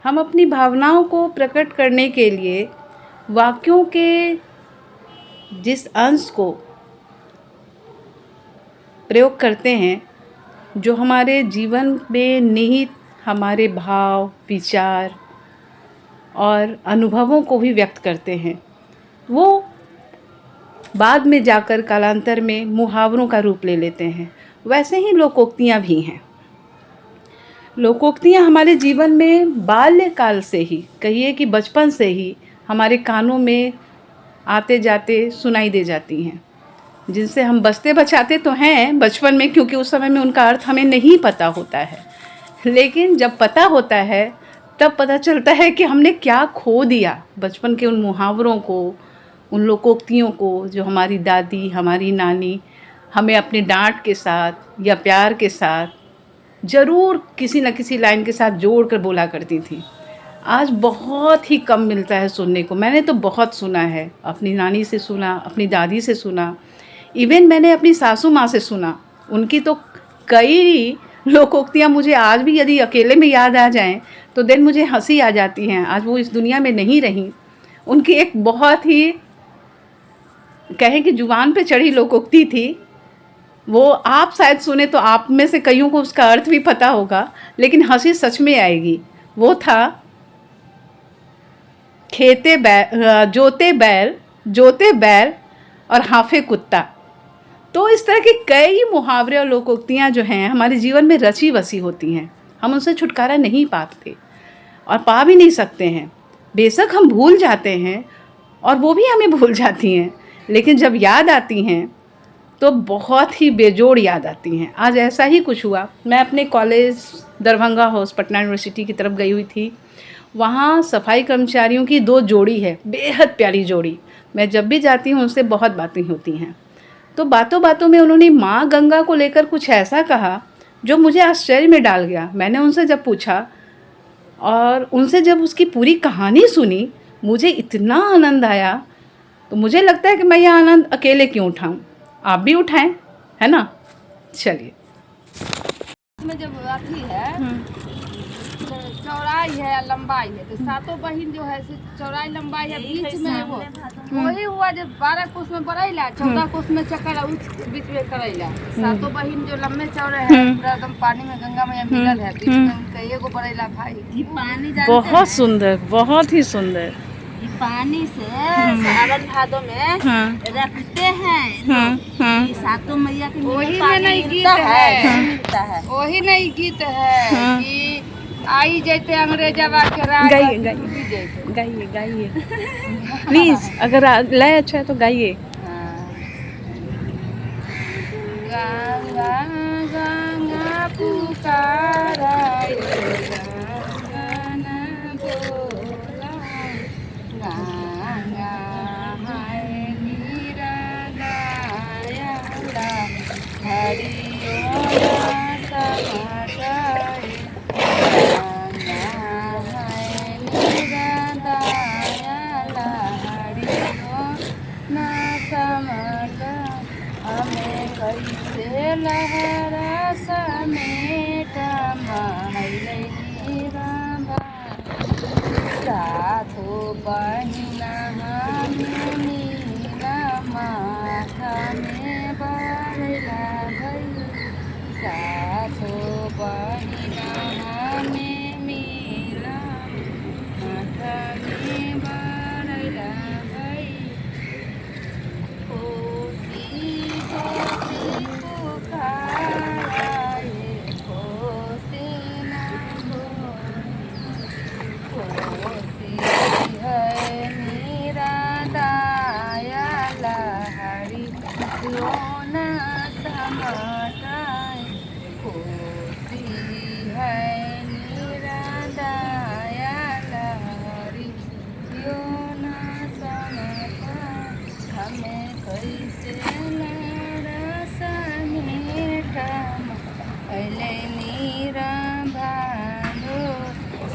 हम अपनी भावनाओं को प्रकट करने के लिए वाक्यों के जिस अंश को प्रयोग करते हैं, जो हमारे जीवन में निहित हमारे भाव, विचार और अनुभवों को भी व्यक्त करते हैं, वो बाद में जाकर कालांतर में मुहावरों का रूप ले लेते हैं। वैसे ही लोकोक्तियाँ भी हैं। लोकोक्तियाँ हमारे जीवन में बाल्यकाल से ही, कहिए कि बचपन से ही हमारे कानों में आते जाते सुनाई दे जाती हैं, जिनसे हम बचते बचाते तो हैं बचपन में, क्योंकि उस समय में उनका अर्थ हमें नहीं पता होता है। लेकिन जब पता होता है तब पता चलता है कि हमने क्या खो दिया, बचपन के उन मुहावरों को, उन लोकोक्तियों को जो हमारी दादी, हमारी नानी हमें अपने डांट के साथ या प्यार के साथ ज़रूर किसी न किसी लाइन के साथ जोड़ कर बोला करती थी। आज बहुत ही कम मिलता है सुनने को। मैंने तो बहुत सुना है, अपनी नानी से सुना, अपनी दादी से सुना, इवन मैंने अपनी सासू माँ से सुना। उनकी तो कई लोकोक्तियाँ मुझे आज भी यदि अकेले में याद आ जाएं तो देन मुझे हंसी आ जाती हैं। आज वो इस दुनिया में नहीं रहीं। उनकी एक बहुत ही कहें कि जुबान पे चढ़ी लोकोक्ति थी, वो आप शायद सुने तो आप में से कईयों को उसका अर्थ भी पता होगा, लेकिन हंसी सच में आएगी। वो था, जोते बैल और हाफे कुत्ता। तो इस तरह के कई मुहावरे और लोकोक्तियाँ जो हैं हमारे जीवन में रची बसी होती हैं। हम उनसे छुटकारा नहीं पाते और पा भी नहीं सकते हैं। बेशक हम भूल जाते हैं और वो भी हमें भूल जाती हैं, लेकिन जब याद आती हैं तो बहुत ही बेजोड़ याद आती हैं। आज ऐसा ही कुछ हुआ। मैं अपने college Darbhanga house Patna university की तरफ गई हुई थी। वहाँ सफाई कर्मचारियों की 2 जोड़ी है, बेहद प्यारी जोड़ी। मैं जब भी जाती हूँ उनसे बहुत बातें होती हैं। तो बातों बातों में उन्होंने माँ गंगा को लेकर कुछ ऐसा कहा जो मुझे आश्चर्य में डाल गया। मैंने उनसे जब पूछा और उनसे जब उसकी पूरी कहानी सुनी, मुझे इतना आनंद आया। तो मुझे लगता है कि मैं यह आनंद अकेले क्यों उठाऊं, आप भी उठाएं, है ना। चलिए। में जब अथी है चौड़ाई है या लंबाई है, तो सातों बहिन जो है चौड़ाई लंबाई है, बीच में वो वही हुआ जब 12 कोस में बरैला, 14 कोस में चकरा, उस बीच में करैला। सातों बहिन जो लंबे चौड़े हैं, पूरा एकदम पानी में गंगा मैया मिलल है, बीच में उनका एगो बरैला भाई। पानी बहुत सुंदर, बहुत ही सुंदर। पानी से सावन भादो में रखते हैं। सातों मैया के वही में नहीं गीत है, वही नहीं गीत है कि आई जैते अंग्रेजवा के राज। गाइए गाइए प्लीज, अगर लय अच्छा है तो गाइए। गंगा गंगा पुकारा कैसे लहरा समेट साथो बहिना नीला माथा में बरला भई, साथो बहिना में मिला माथा में बरला भई।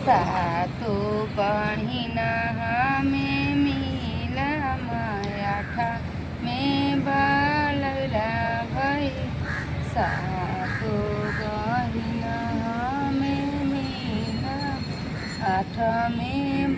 सातो बहिना में मिला मायाठा में बलला भई, सातो बहिना में मिला काठ में